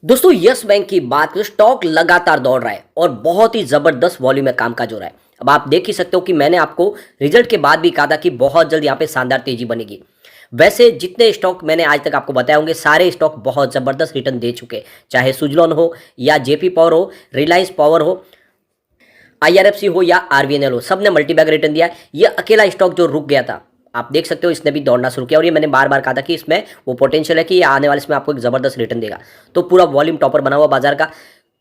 दोस्तों yes bank की बात करें, स्टॉक लगातार दौड़ रहा है और बहुत ही जबरदस्त वॉल्यूम में कामकाज हो रहा है। अब आप देख ही सकते हो कि मैंने आपको रिजल्ट के बाद भी कहा था कि बहुत जल्द यहाँ पे शानदार तेजी बनेगी। वैसे जितने स्टॉक मैंने आज तक आपको बताए होंगे सारे स्टॉक बहुत जबरदस्त रिटर्न दे चुके हैं, चाहे सुजलॉन हो या जेपी पावर हो, रिलायंस पावर हो, आईआरएफसी हो या आरवीएनएल हो, सबने मल्टीबैग रिटर्न दिया है। ये अकेला स्टॉक जो रुक गया था, आप देख सकते हो इसने भी दौड़ना शुरू किया और ये मैंने बार बार कहा था कि इसमें वो पोटेंशियल है कि ये आने वाले इसमें आपको एक जबरदस्त रिटर्न देगा। तो पूरा वॉल्यूम टॉपर बना हुआ बाजार का,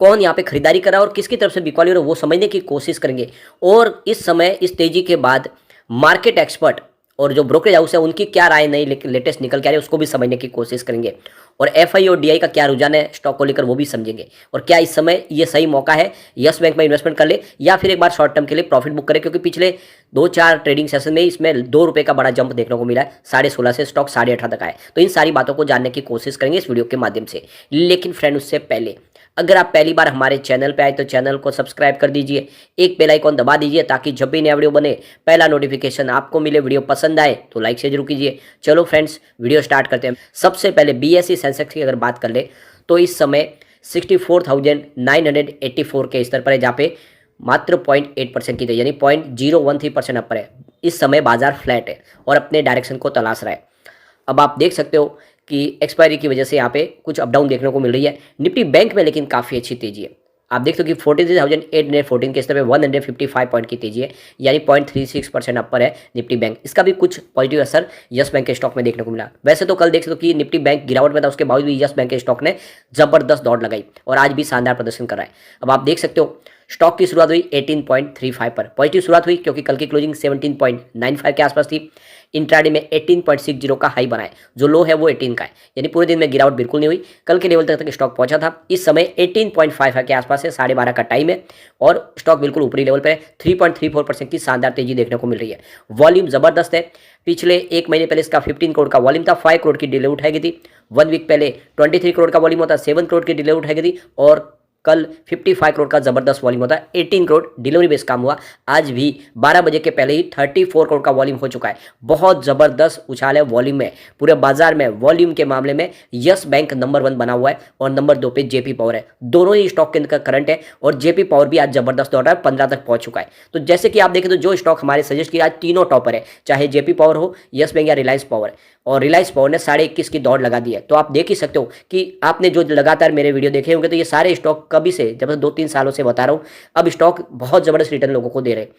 कौन यहाँ पे खरीदारी कर रहा है और किसकी तरफ से बिकवाली हो रहा है वो समझने की कोशिश करेंगे। और इस समय इस तेजी के बाद मार्केट एक्सपर्ट और जो ब्रोकरेज हाउस है उनकी क्या राय नई लेटेस्ट निकल के आ रही है उसको भी समझने की कोशिश करेंगे। और एफआई और डीआई का क्या रुझान है स्टॉक को लेकर वो भी समझेंगे। और क्या इस समय ये सही मौका है यस बैंक में इन्वेस्टमेंट कर ले या फिर एक बार शॉर्ट टर्म के लिए प्रॉफिट बुक करे, क्योंकि पिछले 2-4 ट्रेडिंग सेशन में इसमें ₹2 का बड़ा जंप देखने को मिला है। 16.5 से स्टॉक 18.5 तक आए। तो इन सारी बातों को जानने की कोशिश करेंगे इस वीडियो के माध्यम से। लेकिन फ्रेंड उससे पहले अगर आप पहली बार हमारे चैनल पे आए तो चैनल को सब्सक्राइब कर दीजिए, एक बेल आइकॉन दबा दीजिए ताकि जब भी नया वीडियो बने पहला नोटिफिकेशन आपको मिले। वीडियो पसंद आए तो लाइक से जरूर कीजिए। चलो फ्रेंड्स वीडियो स्टार्ट करते हैं। सबसे पहले बीएसई सेंसेक्स की अगर बात कर ले तो इस समय 64,984 के स्तर पर है, जहाँ पे मात्र 0.8% की तेजी यानी 0.013% अपर है। इस समय बाजार फ्लैट है और अपने डायरेक्शन को तलाश रहा है। अब आप देख सकते हो कि एक्सपायरी की वजह से यहाँ पे कुछ अप डाउन देखने को मिल रही है। निफ्टी बैंक में लेकिन काफ़ी अच्छी तेजी है। आप देख सकते हो कि 43,814 के स्तर पे 155 पॉइंट की तेजी है, यानी 0.36% अपर है निफ्टी बैंक। इसका भी कुछ पॉजिटिव असर यस बैंक के स्टॉक में देखने को मिला। वैसे तो कल देख सकते हो कि निफ्टी बैंक गिरावट में था, उसके बावजूद भी यस बैंक के स्टॉक ने जबरदस्त दौड़ लगाई और आज भी शानदार प्रदर्शन कर रहा है। अब आप देख सकते हो स्टॉक की शुरुआत हुई 18.35 पर, पॉजिटिव शुरुआत हुई क्योंकि कल की क्लोजिंग 17.95 के आसपास थी। इंट्राडे में 18.60 का हाई बनाए, जो लो है वो 18 का है, यानी पूरे दिन में गिरावट बिल्कुल नहीं हुई। कल के लेवल तक स्टॉक पहुंचा था। इस समय 18.5 के आसपास है, 12:30 का टाइम है और स्टॉक बिल्कुल ऊपरी लेवल पर है। 3.34% की शानदार तेजी देखने को मिल रही है। वॉल्यूम जबरदस्त है। पिछले एक महीने पहले इसका 15 करोड़ का वॉल्यूम था, 5 करोड़ की डिले उठाई गई थी। 1 वीक पहले 23 करोड़ का वॉल्यूम होता, 7 करोड़ की डिले उठाई गई थी और कल 55 करोड़ का जबरदस्त वॉल्यूम होता है। 18 करोड़ डिलीवरी बेस काम हुआ। आज भी 12 बजे के पहले ही 34 करोड़ का वॉल्यूम हो चुका है। बहुत जबरदस्त उछाल है वॉल्यूम में। पूरे बाजार में वॉल्यूम के मामले में यस बैंक नंबर 1 बना हुआ है और नंबर 2 पे जेपी पावर है। दोनों ही स्टॉक के अंदर करंट है और जेपी पावर भी आज जबरदस्त दौड़ रहा है, 15 तक पहुंच चुका है। तो जैसे कि आप देखें तो जो स्टॉक हमारे सजेस्ट किया आज तीनों टॉपर है, चाहे जेपी पावर हो, यस बैंक या रिलायंस पावर। और रिलायंस पावर ने 21.5 की दौड़ लगा दी है। तो आप देख ही सकते हो कि आपने जो लगातार मेरे वीडियो देखे होंगे तो ये सारे स्टॉक कभी से, जब 2-3 सालों से बता रहा हूँ, अब स्टॉक बहुत जबरदस्त रिटर्न लोगों को दे रहे हैं।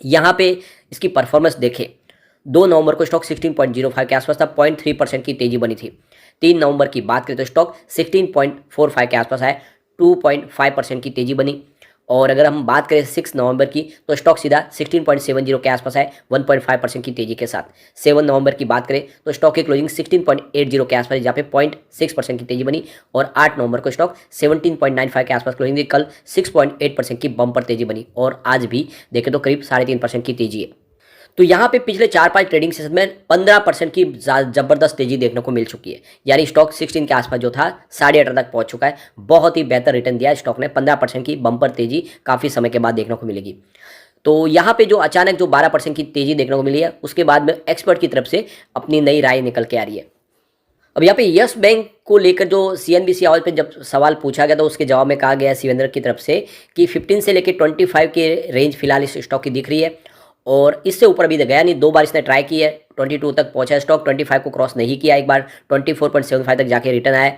यहाँ पे इसकी परफॉर्मेंस देखें, 2 नवंबर को स्टॉक 16.05 के आसपास था, 0.3% की तेजी बनी थी। 3 नवंबर की बात करें तो स्टॉक 16.45 के आसपास आया, 2.5% की तेजी बनी। और अगर हम बात करें 6 नवंबर की तो स्टॉक सीधा 16.70 के आसपास है, 1.5% की तेजी के साथ। 7 नवंबर की बात करें तो स्टॉक की क्लोजिंग 16.80 के आसपास, जहाँ पे 0.6% की तेजी बनी। और 8 नवंबर को स्टॉक 17.95 के आसपास क्लोजिंग थी। कल 6.8% की बम्पर तेजी बनी और आज भी देखें तो करीब 3.5% की तेजी है। तो यहाँ पे पिछले 4-5 ट्रेडिंग सेशन में 15% की जबरदस्त तेजी देखने को मिल चुकी है, यानी स्टॉक 16 के आसपास जो था 18.5 तक पहुंच चुका है। बहुत ही बेहतर रिटर्न दिया स्टॉक ने। 15% की बम्पर तेजी काफ़ी समय के बाद देखने को मिलेगी। तो यहाँ पे जो अचानक जो 12% की तेजी देखने को मिली है उसके बाद में एक्सपर्ट की तरफ से अपनी नई राय निकल के आ रही है। अब यहाँ पे यस बैंक को लेकर जो सीएनबीसी आवाज पे जब सवाल पूछा गया तो उसके जवाब में कहा गया शिवेंद्र की तरफ से कि 15 से लेकर 25 के रेंज फिलहाल इस स्टॉक की दिख रही है और इससे ऊपर अभी तक गया नहीं। 2 बार इसने ट्राई की है, 22 तक पहुंचा है स्टॉक, 25 को क्रॉस नहीं किया। एक बार 24.75 तक जाके रिटर्न आया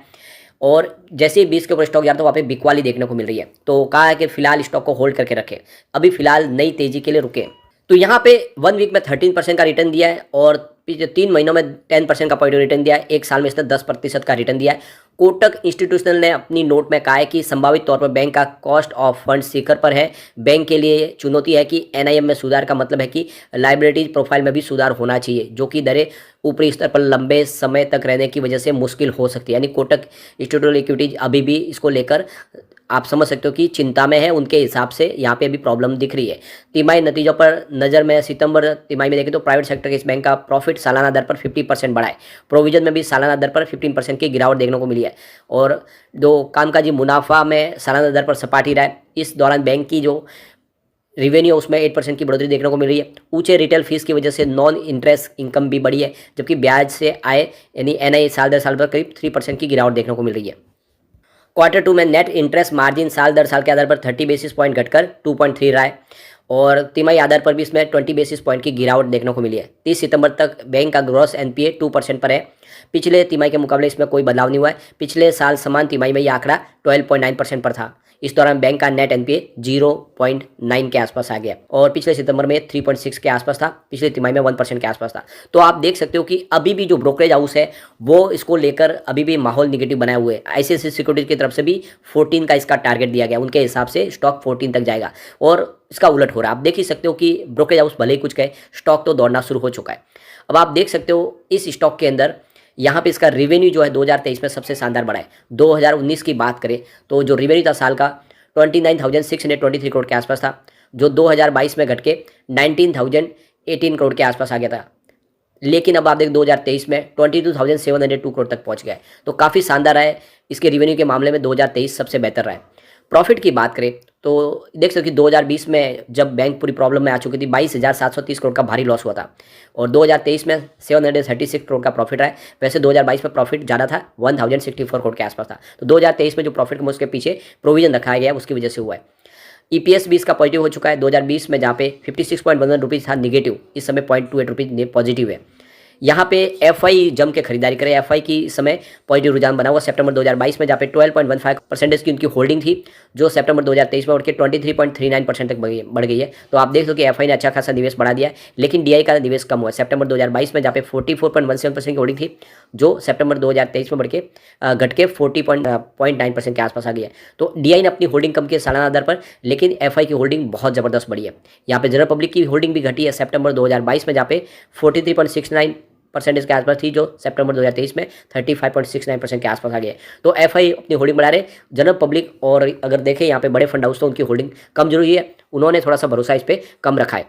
और जैसे ही 20 के ऊपर स्टॉक जाता है वहाँ पे बिकवाली देखने को मिल रही है। तो कहा है कि फिलहाल स्टॉक को होल्ड करके रखें, अभी फिलहाल नई तेजी के लिए रुके। तो यहाँ पे 1 वीक में 13% का रिटर्न दिया है और पिछले 3 महीनों में 10% का पॉजिटिव रिटर्न दिया है। 1 साल में इसने 10% का रिटर्न दिया है। कोटक इंस्टीट्यूशनल ने अपनी नोट में कहा है कि संभावित तौर पर बैंक का कॉस्ट ऑफ फंड शिखर पर है। बैंक के लिए चुनौती है कि एनआईएम में सुधार का मतलब है कि लाइबिलिटीज प्रोफाइल में भी सुधार होना चाहिए, जो कि दरें ऊपरी स्तर पर लंबे समय तक रहने की वजह से मुश्किल हो सकती है। यानी कोटक इंस्टीट्यूशनल इक्विटीज अभी भी इसको लेकर आप समझ सकते हो कि चिंता में है। उनके हिसाब से यहाँ पे अभी प्रॉब्लम दिख रही है। तिमाही नतीजों पर नज़र में सितंबर तिमाही में देखें तो प्राइवेट सेक्टर के इस बैंक का प्रॉफिट सालाना दर पर 50% बढ़ा है। प्रोविजन में भी सालाना दर पर 15% की गिरावट देखने को मिली है और जो कामकाजी मुनाफा में सालाना दर पर सपाट ही रहा है। इस दौरान बैंक की जो रेवेन्यू उसमें 8% की बढ़ोतरी देखने को मिल रही है। ऊंचे रिटेल फीस की वजह से नॉन इंटरेस्ट इनकम भी बढ़ी है, जबकि ब्याज से आय यानी एनआई साल दर साल पर करीब 3% की गिरावट देखने को मिल रही है। क्वार्टर टू में नेट इंटरेस्ट मार्जिन साल दर साल के आधार पर 30 बेसिस पॉइंट घटकर 2.3 रहा है और तिमाही आधार पर भी इसमें 20 बेसिस पॉइंट की गिरावट देखने को मिली है। 30 सितंबर तक बैंक का ग्रॉस एनपीए 2% पर है। पिछले तिमाही के मुकाबले इसमें कोई बदलाव नहीं हुआ है। पिछले साल समान तिमाही में यह आंकड़ा 12.9% पर था। इस दौरान बैंक का नेट एनपीए 0.9 के आसपास आ गया और पिछले सितंबर में 3.6 के आसपास था। पिछले तिमाही में 1% के आसपास था। तो आप देख सकते हो कि अभी भी जो ब्रोकरेज हाउस है वो इसको लेकर अभी भी माहौल निगेटिव बनाए हुए है। आईसीआईसीआई सिक्योरिटीज की तरफ से भी 14 का इसका टारगेट दिया गया। उनके हिसाब से स्टॉक 14 तक जाएगा और इसका उलट हो रहा है। आप देख ही सकते हो कि ब्रोकरेज हाउस भले ही कुछ कहे, स्टॉक तो दौड़ना शुरू हो चुका है। अब आप देख सकते हो इस स्टॉक के अंदर यहाँ पे इसका रेवेन्यू जो है 2023 में सबसे शानदार बढ़ा है। 2019 की बात करें तो जो रेवेन्यू था साल का 29,623 करोड़ के आसपास था, जो 2022 में घट के 19,018 करोड़ के आसपास आ गया था। लेकिन अब आप देख 2023 में 22,702 करोड़ तक पहुंच गया है। तो काफ़ी शानदार है। इसके रेवेन्यू के मामले में 2023 सबसे बेहतर रहा है। प्रॉफिट की बात करें तो देख सकते हो कि 2020 में जब बैंक पूरी प्रॉब्लम में आ चुकी थी 22,730 करोड़ का भारी लॉस हुआ था और 2023 में 736 करोड़ का प्रॉफिट रहा है। वैसे 2022 में प्रॉफिट ज़्यादा था, 1064 करोड़ के आसपास था। तो 2023 में जो प्रॉफिट में उसके पीछे प्रोविजन रखाया गया है उसकी वजह से हुआ है। ईपीएस भी इसका पॉजिटिव हो चुका है। 2020 में जहाँ पे 56.11 रुपीज़ था निगेटिव, इस समय 0.28 रुपीज़ पॉजिटिव है। यहाँ पे एफआई जम के खरीदारी करे। एफआई की इस समय पॉजिटिव रुझान बना हुआ सितंबर 2022 में, जहाँ पे 12.15% की उनकी होल्डिंग थी, जो सितंबर 2023 में उठ के 23.39% तक बढ़ गई है। तो आप देख लो कि एफआई ने अच्छा खासा निवेश बढ़ा दिया है। लेकिन डीआई का निवेश कम हुआ है सितंबर 2022 में, जहाँ पे 44.17% की होल्डिंग थी, जो सितंबर 2023 में बढ़ के घट के 40.9% के आसपास आ गई है। तो डीआई ने अपनी होल्डिंग कम की सालाना आधार पर, लेकिन एफआई की होल्डिंग बहुत ज़बरदस्त बढ़ी है। यहाँ पे जनरल पब्लिक की होल्डिंग भी घटी है सितंबर 2022 में, जहाँ पे 43.69% के आसपास थी, जो सितंबर 2023 में 35.69% के आसपास आ गए। तो एफआई अपनी होल्डिंग बढ़ा रहे। जनरल पब्लिक और अगर देखें यहाँ पे बड़े फंड हाउस तो उनकी होल्डिंग कम जरूरी है, उन्होंने थोड़ा सा भरोसा इस पर कम रखा है।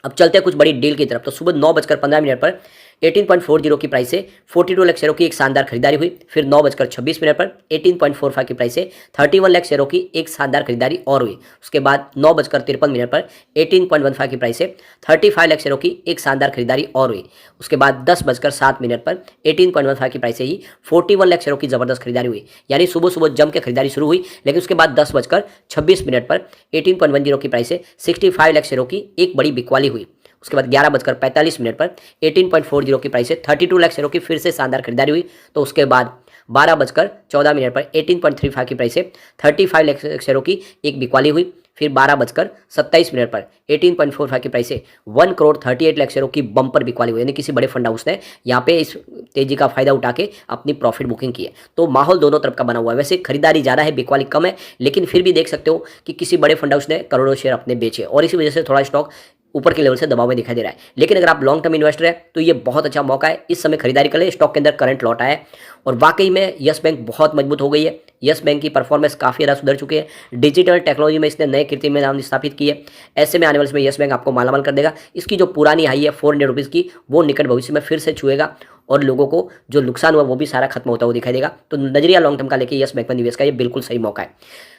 अब चलते हैं कुछ बड़ी डील की तरफ। तो सुबह 9:15 पर 18.40 की प्राइस से 42 लाख शेयरों की एक शानदार खरीदारी हुई। फिर 9:26 पर 18.45 की प्राइस से 31 लाख शेयरों की एक शानदार खरीदारी और हुई। उसके बाद 9:53 पर 18.15 की प्राइस से 35 लाख शेयरों की एक शानदार खरीदारी और हुई। उसके बाद 10:07 पर 18.15 की प्राइस से ही 41 लाख शेयरों की जबरदस्त खरीदारी हुई। यानी सुबह सुबह जम के खरीदारी शुरू हुई, लेकिन उसके बाद 10:26 पर 18.10 की प्राइस से 65 लाख शेयरों की एक बड़ी बिकवाली हुई। उसके बाद 11:45 पर 18.40 की प्राइस से 32 लाख शेयरों की फिर से शानदार खरीदारी हुई। तो उसके बाद 12:14 पर 18.35 की प्राइस से 35 लाख शेयरों की एक बिकवाली हुई। फिर 12:27 पर 18.45 की प्राइस से 1,38 लाख शेयरों की बम्पर बिकवाली हुई। यानी किसी बड़े फंड हाउस ने यहाँ पे इस तेजी का फायदा उठा के अपनी प्रॉफिट बुकिंग की है। तो माहौल दोनों तरफ का बना हुआ है। वैसे खरीदारी ज़्यादा है, बिकवाली कम है, लेकिन फिर भी देख सकते हो कि किसी बड़े फंड हाउस ने करोड़ों शेयर अपने बेचे और इसी वजह से थोड़ा स्टॉक ऊपर के लेवल से दबाव में दिखाई दे रहा है। लेकिन अगर आप लॉन्ग टर्म इन्वेस्टर है तो ये बहुत अच्छा मौका है, इस समय खरीदारी कर ले। स्टॉक के अंदर करंट लौटा है और वाकई में यस बैंक बहुत मजबूत हो गई है। यस बैंक की परफॉर्मेंस काफ़ी ज़्यादा सुधर चुकी है। डिजिटल टेक्नोलॉजी में इसने नए कीर्तिमान नाम स्थापित की है। ऐसे में आने वाले समय यस बैंक आपको मालामाल कर देगा। इसकी जो पुरानी हाई है 400 रुपीज़ की, वो निकट भविष्य में फिर से छुएगा और लोगों को जो नुकसान हुआ वो भी सारा खत्म होता हुआ दिखाई देगा। तो नजरिया लॉन्ग टर्म का लेके यस बैंक में निवेश का ये बिल्कुल सही मौका है।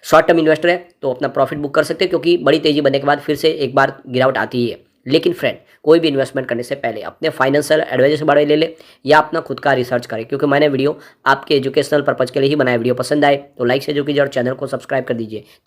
शॉर्ट टर्म इन्वेस्टर है तो अपना प्रॉफिट बुक कर सकते हैं, क्योंकि बड़ी तेजी बनने के बाद फिर से एक बार गिरावट आती ही है। लेकिन फ्रेंड, कोई भी इन्वेस्टमेंट करने से पहले अपने फाइनेंशियल एडवाइजर से बारे ले ले या अपना खुद का रिसर्च करें, क्योंकि मैंने वीडियो आपके एजुकेशनल पर्पज के लिए ही बनाया। वीडियो पसंद आए तो लाइक से जो कीजिए और चैनल को सब्सक्राइब कर दीजिए।